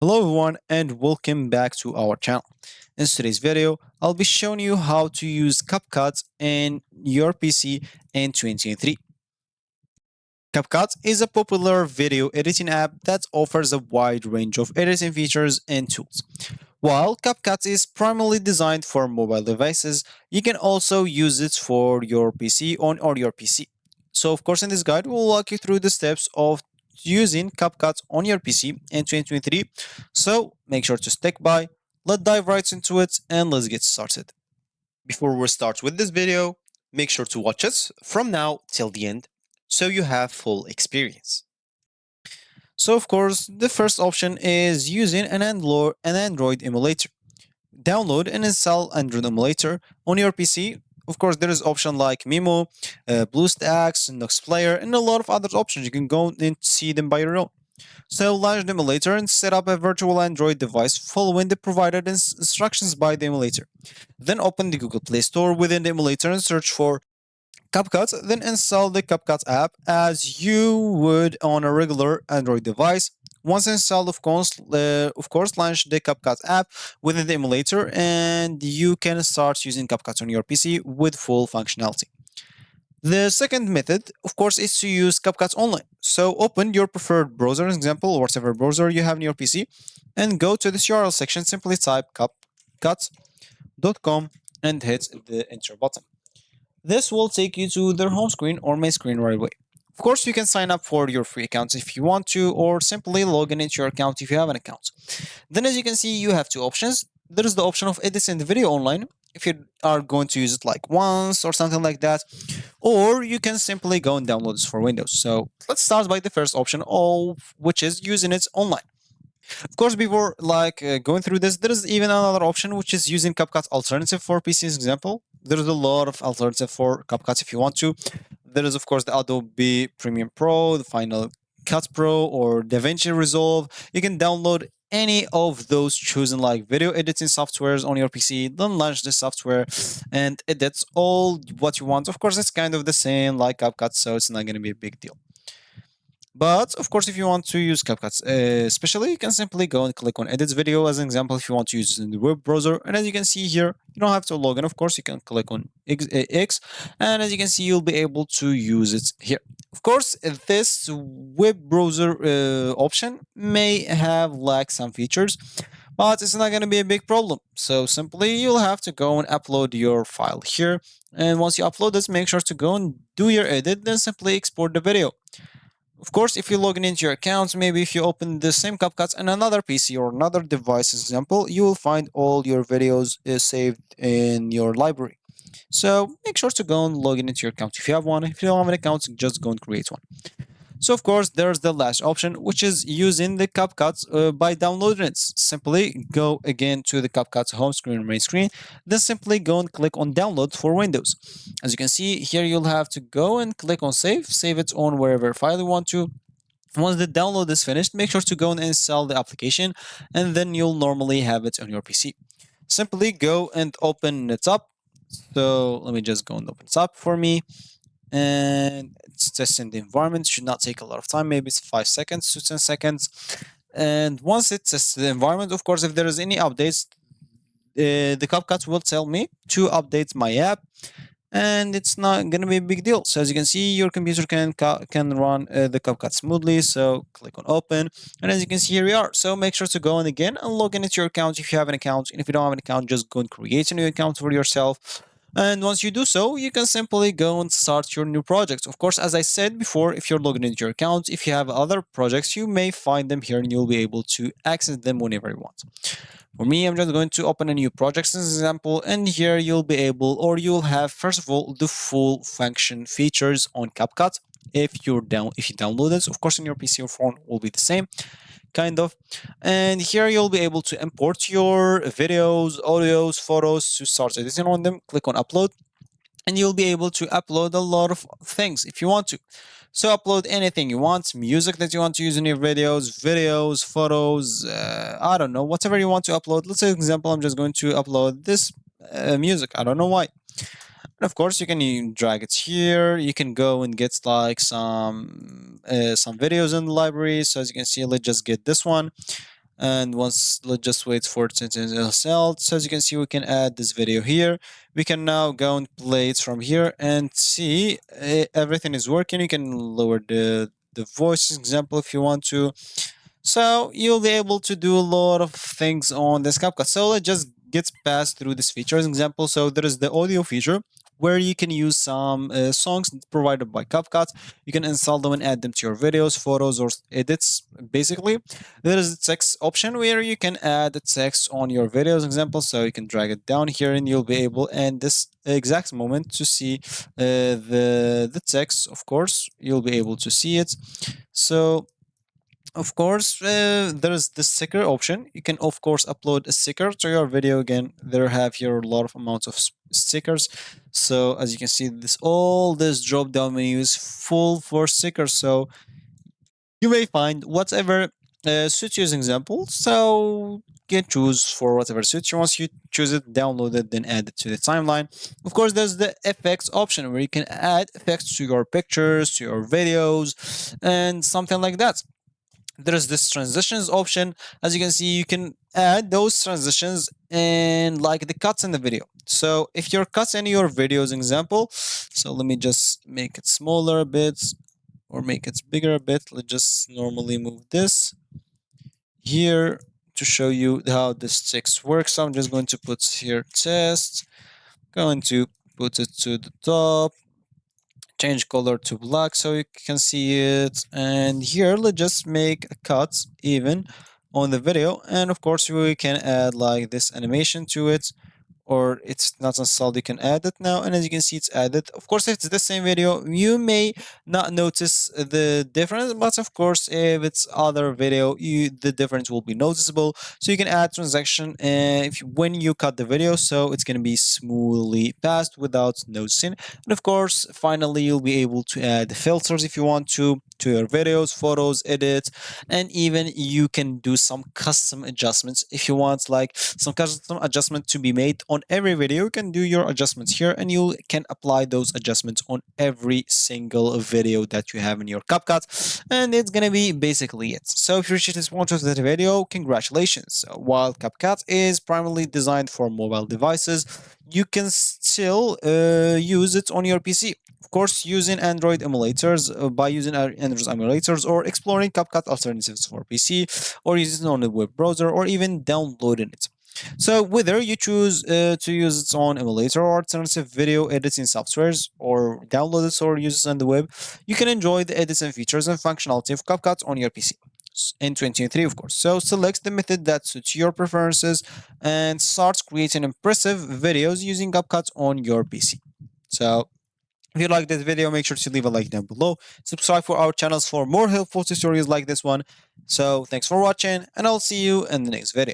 Hello everyone and welcome back to our channel. In today's video, I'll be showing you how to use CapCut in your PC in 2023. CapCut is a popular video editing app that offers a wide range of editing features and tools. While CapCut is primarily designed for mobile devices, you can also use it for your PC or your PC. So of course in this guide, we'll walk you through the steps of using CapCut on your PC in 2023. So make sure to stick by, let's dive right into it and let's get started. Before we start with this video, make sure to watch us from now till the end so you have full experience. So of course, the first option is using an Android emulator. Download and install Android emulator on your PC. Of course, there is option like Mimo, BlueStacks, Nox Player, and a lot of other options. You can go and see them by your own. So launch the emulator and set up a virtual Android device following the provided instructions by the emulator. Then open the Google Play Store within the emulator and search for CapCut, then install the CapCut app as you would on a regular Android device. Once installed, of course, launch the CapCut app within the emulator, and you can start using CapCut on your PC with full functionality. The second method, of course, is to use CapCut online. So open your preferred browser, example, or whatever browser you have in your PC, and go to this URL section. Simply type capcut.com and hit the enter button. This will take you to their home screen or main screen right away. Of course, you can sign up for your free accounts if you want to, or simply log in into your account if you have an account. Then, as you can see, you have two options. There is the option of editing the video online if you are going to use it like once or something like that, or you can simply go and download this for Windows. So let's start by the first option, which is using it online. Of course, before going through this, there is even another option which is using CapCut alternative for PC's example. There is a lot of alternative for CapCut if you want to. There is of course the Adobe Premiere Pro, the Final Cut Pro, or DaVinci Resolve. You can download any of those chosen like video editing softwares on your PC, then launch the software and edits all what you want. Of course, it's kind of the same like CapCut, so it's not going to be a big deal. But of course, if you want to use CapCut, especially, you can simply go and click on Edit Video as an example if you want to use it in the web browser. And as you can see here, you don't have to log in. Of course, you can click on X, and as you can see, you'll be able to use it here. Of course, this web browser option may have like some features, but it's not going to be a big problem. So simply, you'll have to go and upload your file here. And once you upload this, make sure to go and do your edit, then simply export the video. Of course, if you log in into your account, maybe if you open the same CapCut on another PC or another device example, you will find all your videos saved in your library. So make sure to go and log in into your account if you have one. If you don't have an account, just go and create one. So of course, there's the last option, which is using the CapCut by downloading it. Simply go again to the CapCut home screen or main screen, then simply go and click on download for Windows. As you can see here, you'll have to go and click on save it on wherever file you want to. Once the download is finished, make sure to go and install the application, and then you'll normally have it on your PC. Simply go and open it up. So let me just go and open it up for me, and it's testing the environment. Should not take a lot of time, maybe it's 5 seconds to 10 seconds. And once it tests the environment, of course, if there is any updates, the CapCut will tell me to update my app, and it's not going to be a big deal. So as you can see, your computer can run the CapCut smoothly. So click on open, and as you can see, here we are. So make sure to go in again and log in into your account if you have an account, and if you don't have an account, just go and create a new account for yourself. And once you do so, you can simply go and start your new project. Of course, as I said before, if you're logging into your account, if you have other projects, you may find them here and you'll be able to access them whenever you want. For me, I'm just going to open a new project as an example, and here you'll be able, or you'll have, first of all, the full function features on CapCut. If you download it, of course, on your PC or phone will be the same, kind of. And here you'll be able to import your videos, audios, photos to start editing on them. Click on upload, and you'll be able to upload a lot of things if you want to. So upload anything you want, music that you want to use in your videos, photos, I don't know, whatever you want to upload. Let's say, for example, I'm just going to upload this music. I don't know why. And of course, you can drag it here. You can go and get like some videos in the library. So as you can see, let's just get this one. And once, let's just wait for it to install. So as you can see, we can add this video here. We can now go and play it from here and see everything is working. You can lower the voice example if you want to. So you'll be able to do a lot of things on this Capcut. So let's just get past through this features example. So there is the audio feature where you can use some songs provided by Capcut. You can install them and add them to your videos, photos, or edits. Basically, there is the text option where you can add the text on your videos example. So you can drag it down here and you'll be able, and this exact moment, to see the text. Of course, you'll be able to see it. So of course, there is the sticker option. You can, of course, upload a sticker to your video. Again, there have here a lot of amounts of stickers. So as you can see, this drop down menu is full for stickers. So you may find whatever suits you as an example. So you can choose for whatever suits you. Once you choose it, download it, then add it to the timeline. Of course, there's the effects option where you can add effects to your pictures, to your videos, and something like that. There's this transitions option. As you can see, you can add those transitions and like the cuts in the video. So if you're cutting your videos example, so let me just make it smaller a bit or make it bigger a bit. Let's just normally move this here to show you how this text works. So I'm just going to put here test, going to put it to the top, change color to black so you can see it, and here let's just make a cut even on the video, and of course we can add like this animation to it, or it's not installed, you can add it now, and as you can see it's added. Of course, if it's the same video you may not notice the difference, but of course if it's other video, the difference will be noticeable. So you can add transaction when you cut the video, so it's going to be smoothly passed without noticing. And of course, finally, you'll be able to add filters if you want to your videos, photos, edits, and even you can do some custom adjustments if you want, like some custom adjustment to be made on every video. You can do your adjustments here and you can apply those adjustments on every single video that you have in your CapCut, and it's gonna be basically it. So if you reached this point of the video, congratulations. While CapCut is primarily designed for mobile devices, you can still use it on your PC. Of course, using Android emulators, by using Android emulators, or exploring CapCut alternatives for PC, or using it on the web browser, or even downloading it. So whether you choose to use its own emulator or alternative video editing softwares, or download it or use it on the web, you can enjoy the editing features and functionality of CapCut on your PC in 2023, of course. So select the method that suits your preferences and start creating impressive videos using CapCut on your PC. So if you like this video, make sure to leave a like down below. Subscribe for our channels for more helpful tutorials like this one. So thanks for watching, and I'll see you in the next video.